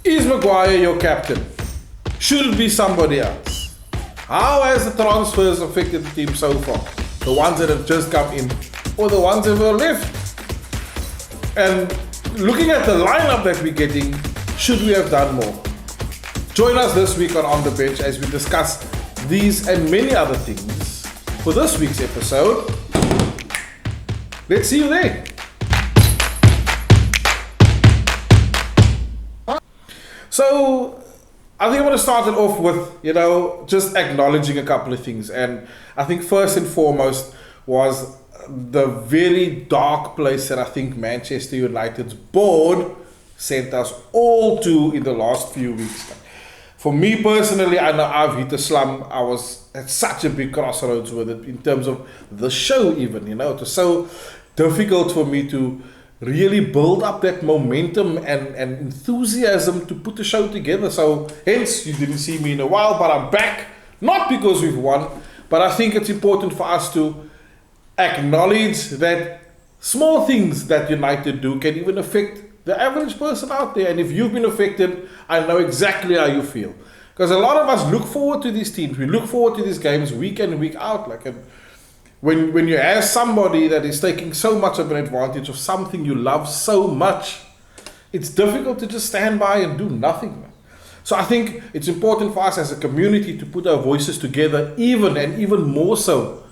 Is Maguire your captain? Should it be somebody else? How has the transfers affected the team so far? The ones that have just come in or the ones that were left? And looking at the lineup that we're getting, should we have done more? Join us this week on The Bench as we discuss these and many other things. For this week's episode, let's see you there. So, I think I want to start it off with, just acknowledging a couple of things. And I think first and foremost was the very dark place that I think Manchester United's board sent us all to in the last few weeks. For me personally, I know I've hit a slump. I was at such a big crossroads with it in terms of the show even, It was so difficult for me to really build up that momentum and enthusiasm to put the show together. So hence you didn't see me in a while, but I'm back. Not because we've won, but I think it's important for us to acknowledge that small things that United do can even affect the average person out there. And if you've been affected, I know exactly how you feel. Because a lot of us look forward to these teams. We look forward to these games week in and week out. When you have somebody that is taking so much of an advantage of something you love so much, it's difficult to just stand by and do nothing. So I think it's important for us as a community to put our voices together even more so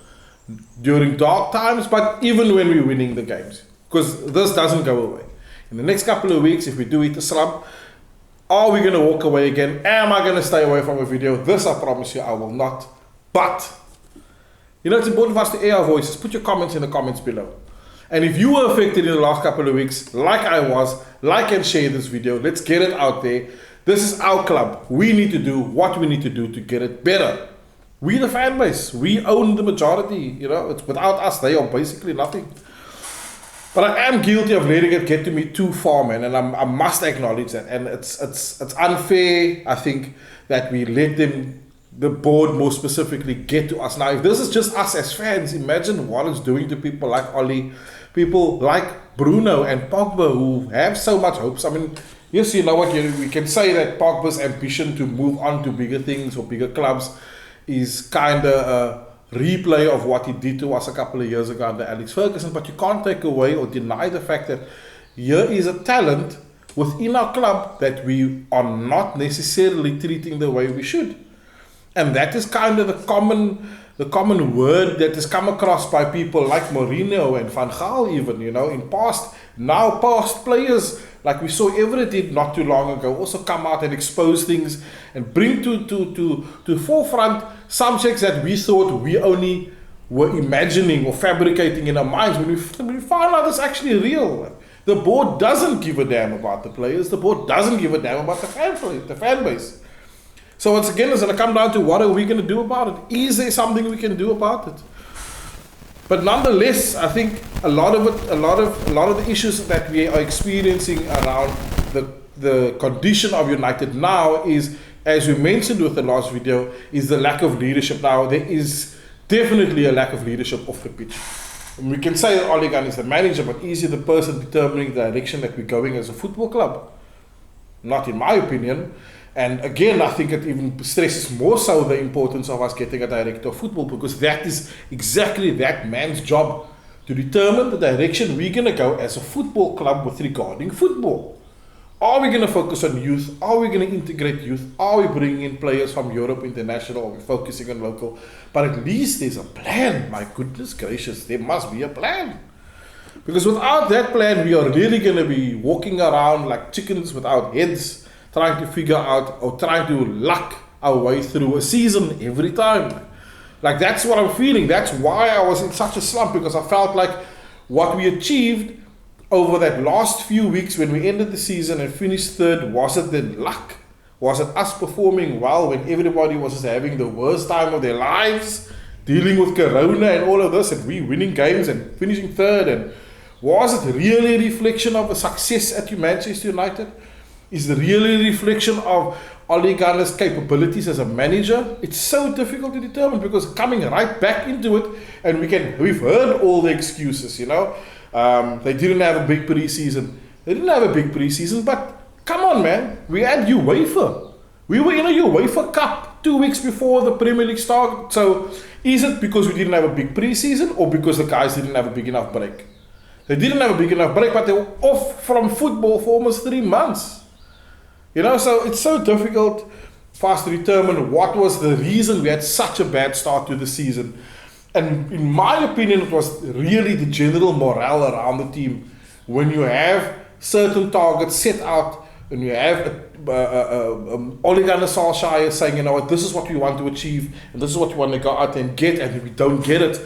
during dark times, but even when we're winning the games. Because this doesn't go away. In the next couple of weeks, if we do hit a slump, are we going to walk away again? Am I going to stay away from a video? This I promise you I will not. But it's important for us to air our voices. Put your comments in the comments below. And if you were affected in the last couple of weeks, like I was, like and share this video. Let's get it out there. This is our club. We need to do what we need to do to get it better. We the fan base. We own the majority. It's without us, they are basically nothing. But I am guilty of letting it get to me too far, man. And I must acknowledge that. And it's unfair, I think, that we let them, the board more specifically, get to us. Now, if this is just us as fans, imagine what it's doing to people like Ollie, people like Bruno and Pogba who have so much hopes. I mean, yes, you know what, we can say that Pogba's ambition to move on to bigger things or bigger clubs is kind of a replay of what he did to us a couple of years ago under Alex Ferguson, but you can't take away or deny the fact that here is a talent within our club that we are not necessarily treating the way we should. And that is kind of the common word that has come across by people like Mourinho and Van Gaal even, in past players, like we saw Everett did not too long ago, also come out and expose things and bring to forefront subjects that we thought we only were imagining or fabricating in our minds when we found out it's actually real. The board doesn't give a damn about the players. The board doesn't give a damn about the fan base. So it's going to come down to what are we going to do about it? Is there something we can do about it? But nonetheless, I think a lot of the issues that we are experiencing around the condition of United now is, as we mentioned with the last video, is the lack of leadership. Now, there is definitely a lack of leadership off the pitch. And we can say that Ole Gunnar is the manager, but is he the person determining the direction that we're going as a football club? Not in my opinion. And again, I think it even stresses more so the importance of us getting a director of football, because that is exactly that man's job, to determine the direction we're going to go as a football club with regarding football. Are we going to focus on youth? Are we going to integrate youth? Are we bringing in players from Europe international? Are we focusing on local? But at least there's a plan. My goodness gracious, there must be a plan. Because without that plan, we are really going to be walking around like chickens without heads, trying to figure out or trying to luck our way through a season every time. Like, that's what I'm feeling. That's why I was in such a slump, because I felt like what we achieved over that last few weeks when we ended the season and finished third, was it then luck? Was it us performing well when everybody was just having the worst time of their lives, dealing with Corona and all of this, and we winning games and finishing third? And was it really a reflection of a success at Manchester United? Is it really a reflection of Ole Gunnar's capabilities as a manager? It's so difficult to determine, because coming right back into it, and we've heard all the excuses, They didn't have a big preseason. But Come on, man. We had UEFA. We were in a UEFA Cup 2 weeks before the Premier League started. So is it because we didn't have a big preseason or because the guys didn't have a big enough break? They didn't have a big enough break, but they were off from football for almost 3 months. You know, so it's so difficult for us to determine what was the reason we had such a bad start to the season. And in my opinion, it was really the general morale around the team. When you have certain targets set out and you have Ole Gunnar Solskjaer saying, you know what, this is what we want to achieve and this is what we want to go out and get, and if we don't get it,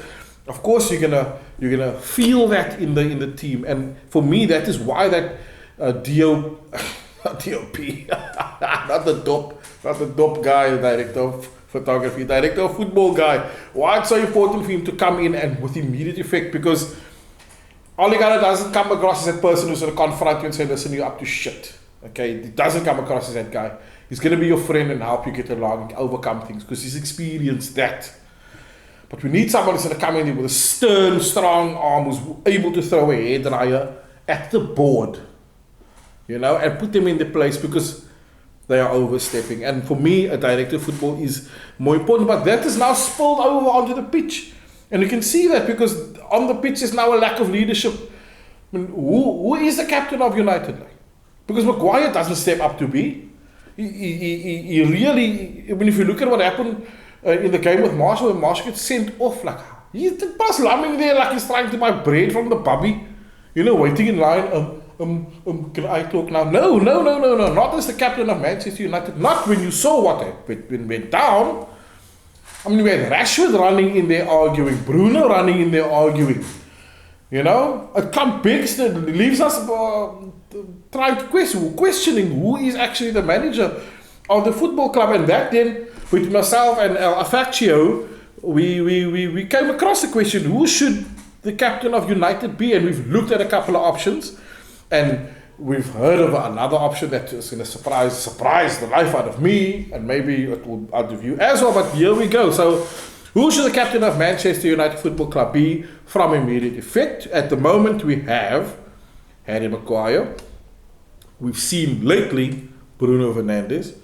of course you're gonna feel that in the team. And for me, that is why that DOP, not the DOP guy, director of photography, director of football guy, why it's so important for him to come in and with immediate effect, because Ole Gunnar doesn't come across as a person who's going to confront you and say, listen, you're up to shit. Okay, he doesn't come across as that guy. He's going to be your friend and help you get along and overcome things because he's experienced that. But we need someone who's going to come in with a stern, strong arm who's able to throw a hairdryer at the board, you know, and put them in their place because they are overstepping. And for me, a director of football is more important. But that is now spilled over onto the pitch. And you can see that because on the pitch is now a lack of leadership. I mean, who is the captain of United? Because Maguire doesn't step up to be. He really, I mean, if you look at what happened in the game with Marshall, when Marshall gets sent off, like, he's just lumbering there like he's trying to buy bread from the bubby, you know, waiting in line. Can I talk now? No, not as the captain of Manchester United. Not when you saw what went down. I mean, we had Rashford running in there arguing, Bruno running in there arguing. You know, it comes big, leaves us trying to questioning who is actually the manager of the football club. And that then, with myself and El Afaccio, we came across the question, who should the captain of United be? And we've looked at a couple of options, and we've heard of another option that is going to surprise the life out of me, and maybe it will out of you as well. But here we go. So, who should the captain of Manchester United Football Club be from immediate effect? At the moment, we have Harry Maguire. We've seen lately Bruno Fernandes.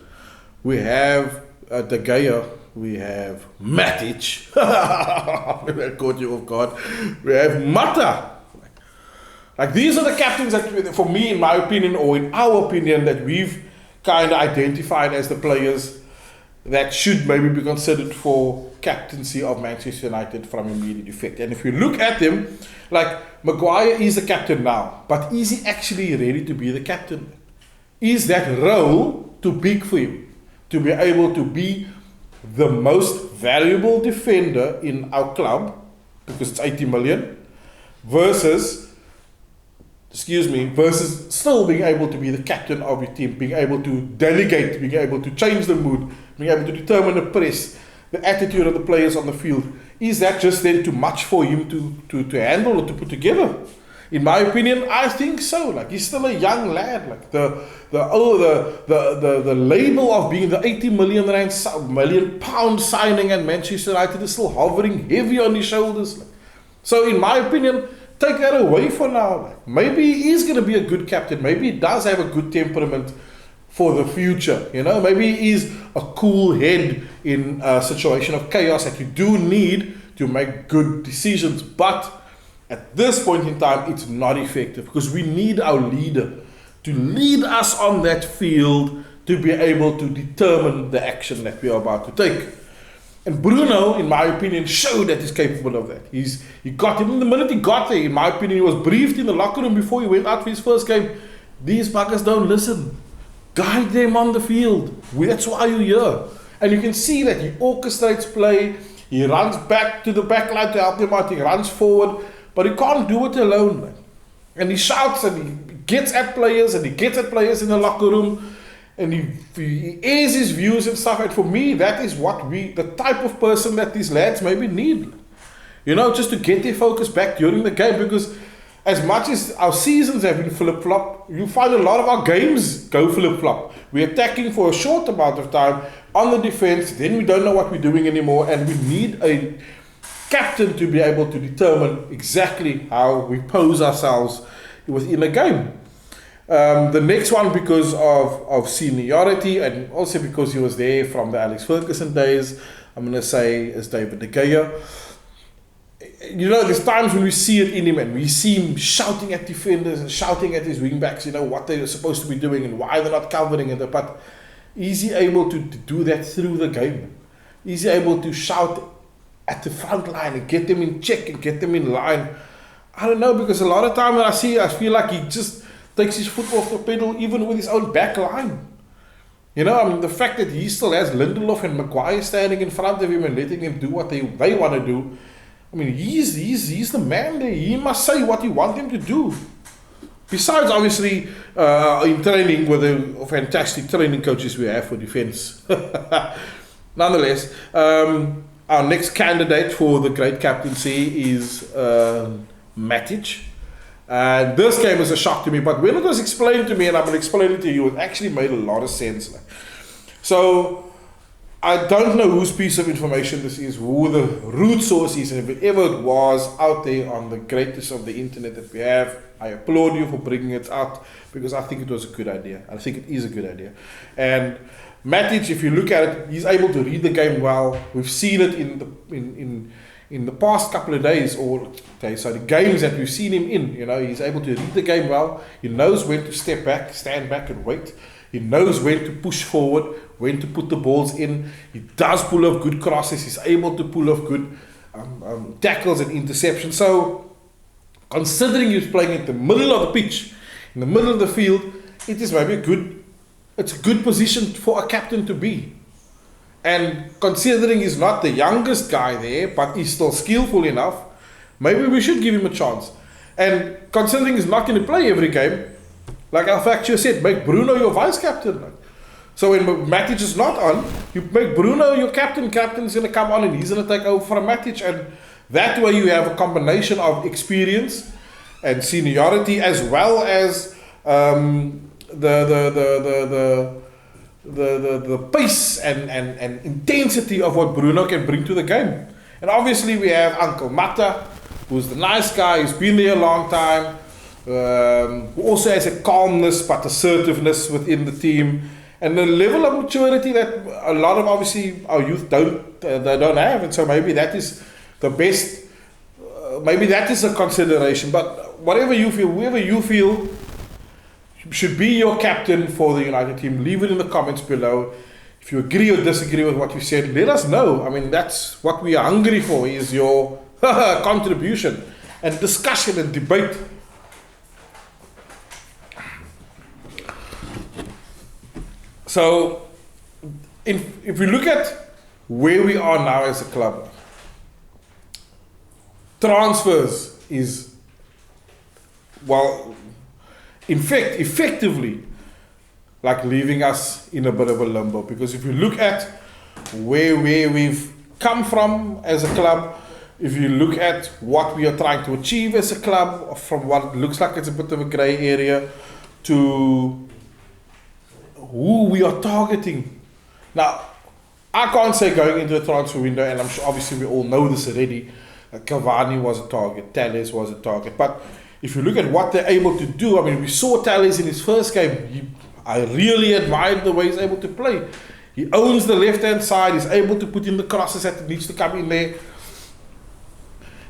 We have De Gea. We have Matic. That caught you off guard. We have Mata. Like, these are the captains that, for me, in my opinion, or in our opinion, that we've kind of identified as the players that should maybe be considered for captaincy of Manchester United from immediate effect. And if you look at them, like, Maguire is the captain now, but is he actually ready to be the captain? Is that role too big for him to be able to be the most valuable defender in our club, because it's 80 million, versus still being able to be the captain of your team, being able to delegate, being able to change the mood, being able to determine the press, the attitude of the players on the field? Is that just then too much for him to handle or to put together? In my opinion, I think so. Like, he's still a young lad. Like, the label of being the 80 million pound signing at Manchester United is still hovering heavy on his shoulders. Like, so in my opinion, take that away for now. Like, maybe he is going to be a good captain. Maybe he does have a good temperament for the future. You know, maybe he is a cool head in a situation of chaos that you do need to make good decisions. But at this point in time, it's not effective because we need our leader to lead us on that field to be able to determine the action that we are about to take. And Bruno, in my opinion, showed that he's capable of that. He got him the minute he got there. In my opinion, he was briefed in the locker room before he went out for his first game. These buggers don't listen. Guide them on the field. That's why you're here. And you can see that he orchestrates play. He runs back to the back line to help them out. He runs forward. But he can't do it alone, man. And he shouts and he gets at players and he gets at players in the locker room. And he airs his views and stuff. And for me, that is the type of person that these lads maybe need. You know, just to get their focus back during the game. Because as much as our seasons have been flip-flop, you find a lot of our games go flip-flop. We're attacking for a short amount of time on the defense. Then we don't know what we're doing anymore. And we need a captain to be able to determine exactly how we pose ourselves within a game. The next one because of seniority and also because he was there from the Alex Ferguson days, I'm going to say is David De Gea. You know, there's times when we see it in him and we see him shouting at defenders and shouting at his wingbacks, you know, what they're supposed to be doing and why they're not covering it. But is he able to do that through the game? Is he able to shout at the front line and get them in check and get them in line? I don't know, because a lot of time when I feel like he just takes his foot off the pedal even with his own back line. You know, I mean, the fact that he still has Lindelof and Maguire standing in front of him and letting him do what they want to do. I mean, he's the man there. He must say what you want him to do. Besides, obviously, in training with the fantastic training coaches we have for defence. Nonetheless, our next candidate for the great captaincy is Matic. And this came as a shock to me, but when it was explained to me, and I'm going to explain it to you, it actually made a lot of sense. So, I don't know whose piece of information this is, who the root source is, and if it was out there on the greatest of the internet that we have, I applaud you for bringing it out, because I think it was a good idea. I think it is a good idea. And Matic, if you look at it, he's able to read the game well. We've seen it in the past couple of days, the games that we've seen him in. You know, he's able to read the game well. He knows when to step back, stand back and wait. He knows when to push forward, when to put the balls in. He does pull off good crosses. He's able to pull off good tackles and interceptions. So, considering he's playing at the middle of the pitch, in the middle of the field, it is maybe it's a good position for a captain to be. And considering he's not the youngest guy there, but he's still skillful enough, maybe we should give him a chance. And considering he's not going to play every game, like Alfaccio said, make Bruno your vice captain. So when Matic is not on, you make Bruno your captain. Captain's going to come on and he's going to take over from Matic. And that way you have a combination of experience and seniority, as well as the pace and intensity of what Bruno can bring to the game. And obviously we have Uncle Mata, who's the nice guy, who's been there a long time, who also has a calmness but assertiveness within the team, and the level of maturity that a lot of obviously our youth don't have. And so maybe that is the best, maybe that is a consideration. But whatever you feel, whoever you feel should be your captain for the United team, leave it in the comments below. If you agree or disagree with what we said, let us know. I mean, that's what we are hungry for, is your contribution and discussion and debate. So, if we look at where we are now as a club, transfers is, well, in fact, effectively, like leaving us in a bit of a limbo. Because if you look at where we've come from as a club, if you look at what we are trying to achieve as a club, from what looks like it's a bit of a grey area, to who we are targeting. Now, I can't say going into the transfer window, and I'm sure obviously we all know this already, Cavani was a target, Telles was a target, but if you look at what they're able to do, I mean, we saw Telles in his first game. I really admired the way he's able to play. He owns the left-hand side. He's able to put in the crosses that needs to come in there.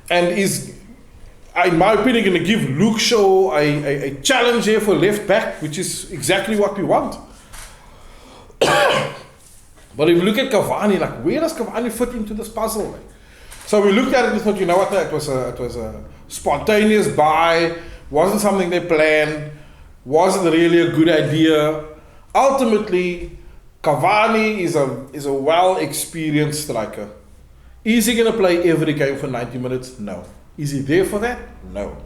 And is, in my opinion, going to give Luke Shaw a challenge here for left back, which is exactly what we want. But if you look at Cavani, like, where does Cavani fit into this puzzle? Like? So we looked at it and thought, you know what, it was a spontaneous buy, wasn't something they planned, wasn't really a good idea. Ultimately, Cavani is a well-experienced striker. Is he going to play every game for 90 minutes? No. Is he there for that? No.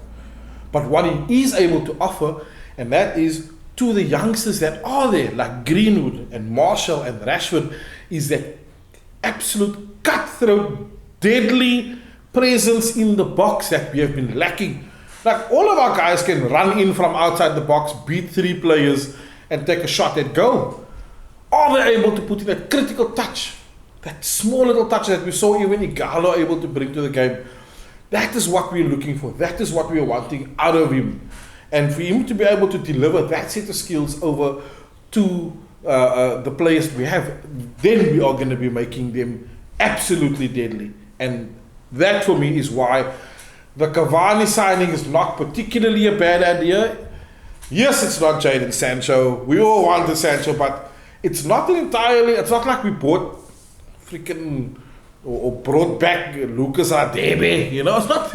But what he is able to offer, and that is to the youngsters that are there, like Greenwood and Marshall and Rashford, is that absolute cutthroat, deadly presence in the box that we have been lacking. Like, all of our guys can run in from outside the box, beat 3 players, and take a shot at goal. Are they able to put in that critical touch, that small little touch that we saw even Igalo able to bring to the game? That is what we're looking for. That is what we're wanting out of him. And for him to be able to deliver that set of skills over to the players we have, then we are going to be making them absolutely deadly. And that for me is why the Cavani signing is not particularly a bad idea. Yes, it's not Jadon Sancho. We all wanted Sancho, but it's not like we bought freaking or brought back Lucas Radebe. You know, it's not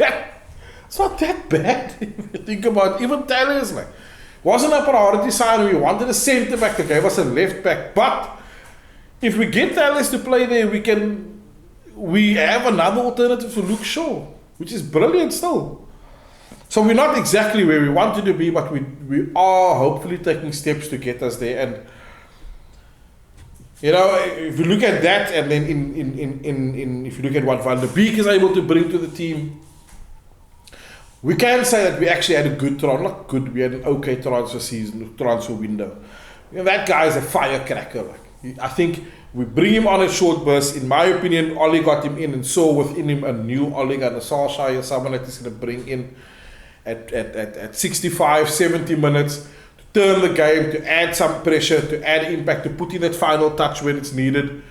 that bad. If you think about it. Even Taylor is like, wasn't a priority sign. We wanted a centre back. They gave us a left back. But if we get Taylor to play there, we have another alternative for Luke Shaw, which is brilliant still. So we're not exactly where we wanted to be, but we are hopefully taking steps to get us there. And you know, if you look at that, and then if you look at what Van der Beek is able to bring to the team, we can say that we actually had a good we had an okay transfer window. You know, that guy is a firecracker. I think we bring him on a short burst. In my opinion, Ollie got him in and saw within him a new Ole Gunnar Solskjaer, someone that he's going to bring in at 65, 70 minutes to turn the game, to add some pressure, to add impact, to put in that final touch when it's needed.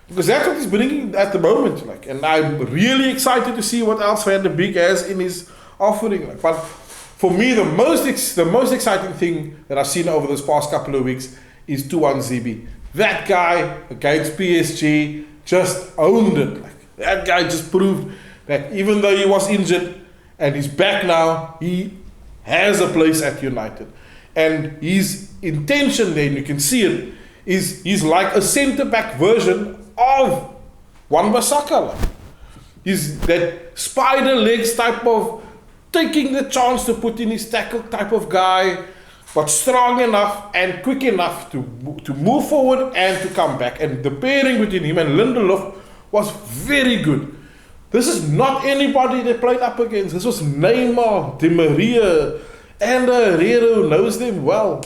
Because that's what he's bringing at the moment. And I'm really excited to see what else Van der Beek has in his offering. But for me, the most exciting thing that I've seen over this past couple of weeks is Tuan Zibi. That guy against PSG just owned it. That guy just proved that even though he was injured and he's back now, he has a place at United. And his intention then, you can see it, is he's like a centre-back version of Wan-Bissaka. He's that spider legs type of taking the chance to put in his tackle type of guy, but strong enough and quick enough to move forward and to come back. And the pairing between him and Lindelof was very good. This is not anybody they played up against. This was Neymar, Di Maria, and Herrera knows them well.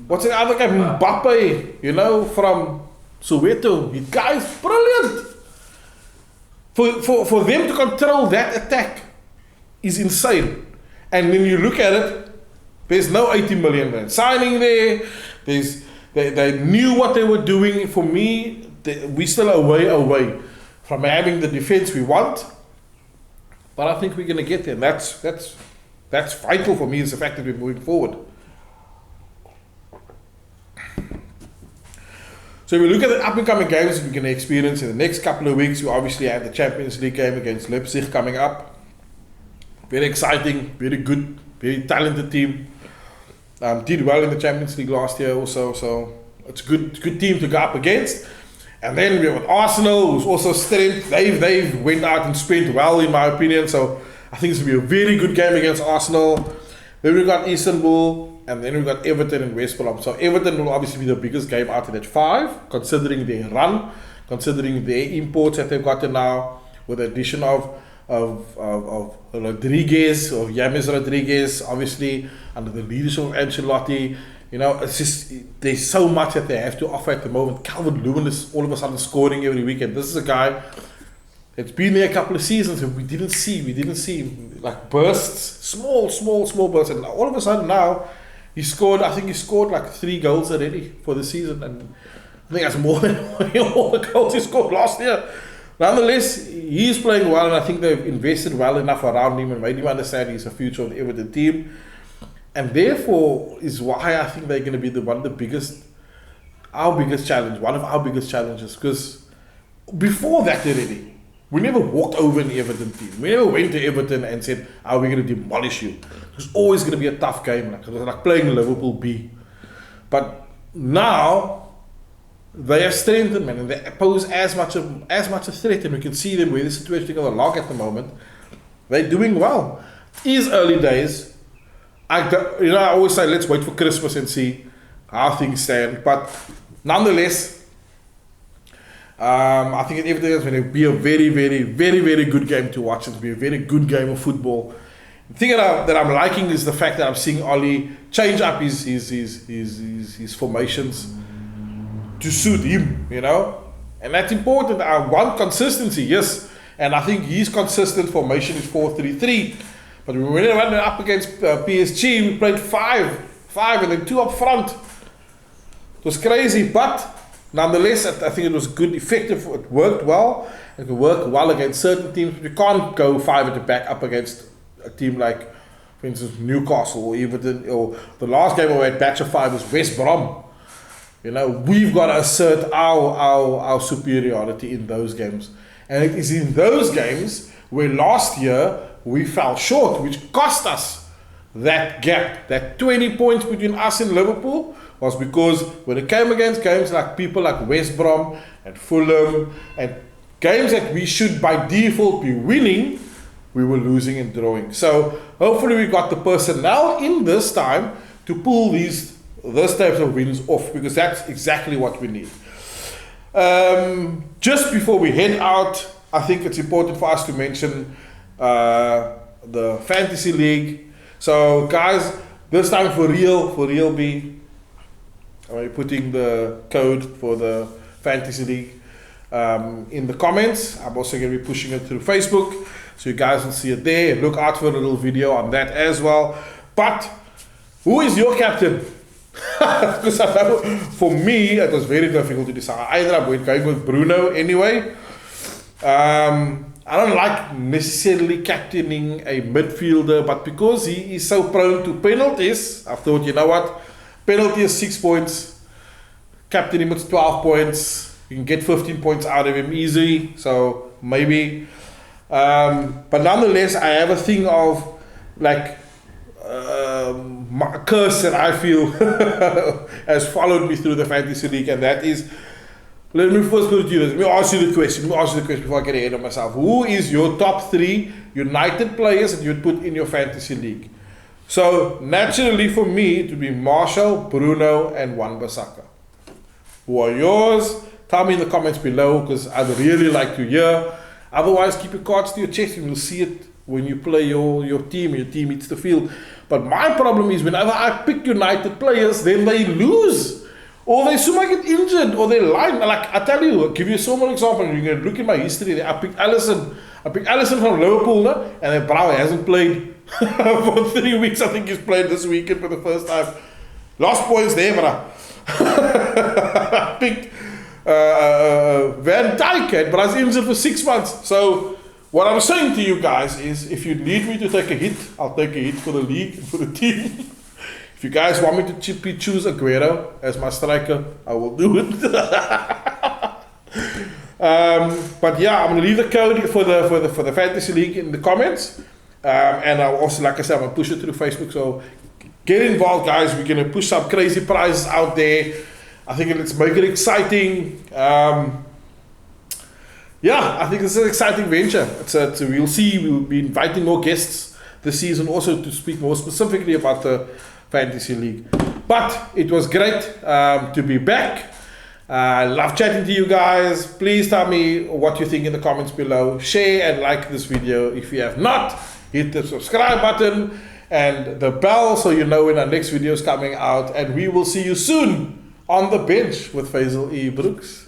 What's the other guy? Mbappe, you know, from Soweto. The guy is brilliant. For them to control that attack is insane. And when you look at it, there's no 80 million man signing there. They knew what they were doing. For me, we're still a way away from having the defense we want. But I think we're going to get there. And that's vital for me, is the fact that we're moving forward. So if we look at the up-and-coming games that we're going to experience in the next couple of weeks, we obviously have the Champions League game against Leipzig coming up. Very exciting, very good, very talented team. Did well in the Champions League last year also, so it's a good team to go up against. And then we have Arsenal, who's also strength. They've went out and spent well, in my opinion. So I think it's going to be a very good game against Arsenal. Then we've got Istanbul. And then we've got Everton and West Brom. So Everton will obviously be the biggest game out of that 5, considering their run, considering their imports that they've gotten now, with the addition of Rodriguez, of James Rodriguez, obviously under the leadership of Ancelotti. You know, it's just, there's so much that they have to offer at the moment. Calvert-Lewin is all of a sudden scoring every weekend. This is a guy that's been there a couple of seasons and we didn't see like bursts, small bursts, and all of a sudden now he scored like 3 goals already for the season, and I think that's more than all the goals he scored last year. Nonetheless, he's playing well, and I think they've invested well enough around him and made him understand he's the future of the Everton team. And therefore is why I think they're going to be one of our biggest challenges. Because before that already, we never walked over an Everton team. We never went to Everton and said, "Are we going to demolish you?" It was always going to be a tough game. It was like playing Liverpool B. But now they have strengthened, man, and they pose as much a threat. And we can see them where the situation is on the log at the moment. They're doing well. It is early days. I always say, let's wait for Christmas and see how things stand. But nonetheless, I think everything is going to be a very, very, very, very good game to watch. It's going to be a very good game of football. The thing that I'm liking is the fact that I'm seeing Ollie change up his formations to suit him, you know, and that's important. I want consistency, yes, and I think his consistent formation is 4-3-3. But when we went up against PSG, we played five, and then 2 up front. It was crazy, but nonetheless, I think it was good, effective. It worked well. It can work well against certain teams. But you can't go 5 at the back up against a team like, for instance, Newcastle or Everton. Or the last game we had batch of 5 was West Brom. You know, we've got to assert our superiority in those games. And it is in those games where last year we fell short, which cost us that gap. That 20 points between us and Liverpool was because when it came against games like people like West Brom and Fulham and games that we should by default be winning, we were losing and drawing. So hopefully we got the personnel in this time to pull these types of wins off, because that's exactly what we need. Just before we head out, I think it's important for us to mention the Fantasy League. So guys, this time for real B, I'm putting the code for the Fantasy League in the comments. I'm also going to be pushing it through Facebook, so you guys will see it there. Look out for a little video on that as well. But who is your captain? Because I know for me it was very difficult to decide. I ended up going with Bruno anyway. I don't like necessarily captaining a midfielder, but because he is so prone to penalties, I thought, you know what, penalty is 6 points, captain him with 12 points, you can get 15 points out of him easily, so maybe. But nonetheless, I have a thing of like a curse that I feel has followed me through the Fantasy League, and that is, let me first go to you. Let me ask you the question before I get ahead of myself. Who is your top 3 United players that you'd put in your Fantasy League? So naturally for me, it would be Marshall, Bruno, and Wan-Bissaka. Who are yours? Tell me in the comments below, because I'd really like to hear. Otherwise, keep your cards to your chest and you'll see it when you play your team hits the field. But my problem is whenever I pick United players, then they lose. Or they somehow get injured, or they line. Like, I tell you, I'll give you a small example. You're going to look at my history there. I picked Alisson from Liverpool, and then Brau hasn't played for 3 weeks. I think he's played this weekend for the first time. Lost points there, bro. I picked Van Dijk, but I was injured for 6 months. So what I'm saying to you guys is, if you need me to take a hit, I'll take a hit for the league and for the team. If you guys want me to choose Aguero as my striker, I will do it. But yeah, I'm gonna leave the code for the Fantasy League in the comments, and I'll also, like I said, I'm gonna push it through Facebook. So get involved, guys. We're gonna push some crazy prizes out there. I think let's make it exciting. Yeah, I think this is an exciting venture. We'll see. We'll be inviting more guests this season, also to speak more specifically about the Fantasy League. But it was great to be back. I love chatting to you guys. Please tell me what you think in the comments below. Share and like this video. If you have not, hit the subscribe button and the bell so you know when our next video is coming out. And we will see you soon on the bench with Faizal E. Brooks.